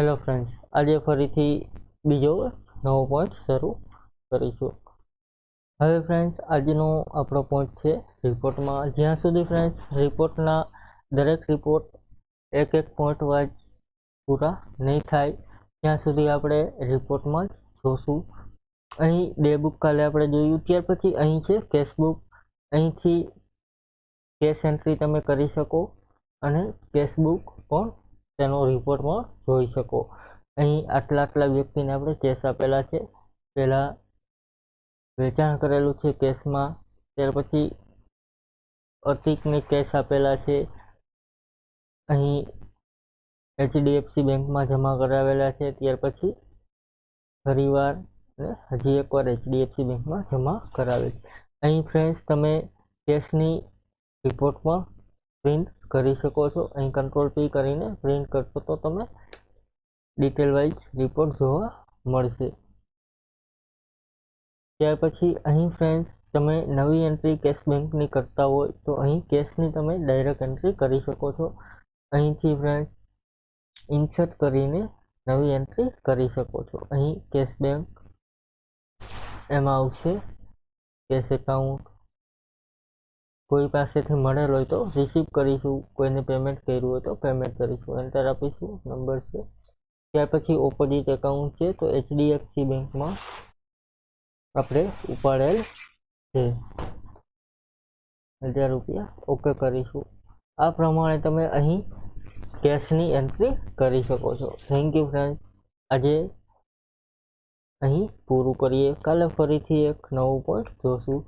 Hello friends, આજે ફરીથી બીજો નવો પોઈન્ટ શરૂ કરીશું. હવે ફ્રેન્ડ્સ, આજનો આપણો પોઈન્ટ છે રિપોર્ટમાં. જ્યાં સુધી ફ્રેન્ડ્સ રિપોર્ટના દરેક રિપોર્ટ એક પોઈન્ટ વાઇઝ પૂરા નહીં થાય ત્યાં સુધી આપણે રિપોર્ટમાં જ જોશું. અહીં ડે બુક કાલે આપણે જોયું, ત્યાર પછી અહીં છે કેશ બુક. અહીંથી કેશ એન્ટ્રી તમે કરી શકો અને કેશ બુક પણ તેનો રિપોર્ટમાં જોઈ શકો. અહીં આટલા વ્યક્તિને આપણે કેશ આપેલા છે. પહેલા વેચાણ કરેલું છે કેશમાં, ત્યાર પછી અતિકને કેશ આપેલા છે. અહીં HDFC બેંકમાં જમા કરાવેલા છે, ત્યાર પછી ફરીવાર હજી એકવાર HDFC બેંકમાં જમા કરાવેલ. અહીં ફ્રેન્ડ્સ તમે કેશની રિપોર્ટમાં પ્રિન્ટ કરી શકો છો. અહીં કંટ્રોલ P કરીને પ્રિન્ટ કરશો તો તમે ડિટેલ વાઇઝ રિપોર્ટ જોવા મળશે. ત્યાર પછી અહીં ફ્રેન્ડ્સ તમે નવી એન્ટ્રી કેશ બેંકની કરતા હોય તો અહીં કેશની તમે ડાયરેક્ટ એન્ટ્રી કરી શકો છો. અહીંથી ફ્રેન્ડ્સ ઇન્સર્ટ કરીને નવી એન્ટ્રી કરી શકો છો. અહીં કેશ બેંક એમાં આવશે કેશ એકાઉન્ટ. કોઈ પાસેથી મળેલ હોય તો રિસીવ કરીશું, કોઈને પેમેન્ટ કર્યું હોય તો પેમેન્ટ કરીશું. એન્ટર આપીશું, નંબર છે. ત્યાર પછી ઓપોઝિટ એકાઉન્ટ છે તો HDFC બેંકમાં આપણે ઉપાડેલ છે 1000 રૂપિયા. ઓકે કરીશું. આ પ્રમાણે તમે અહીં કેશની એન્ટ્રી કરી શકો છો. Thank you friend. આજે અહીં પૂરું કરીએ. કાલે ફરીથી એક નવું પોઈન્ટ જોશું.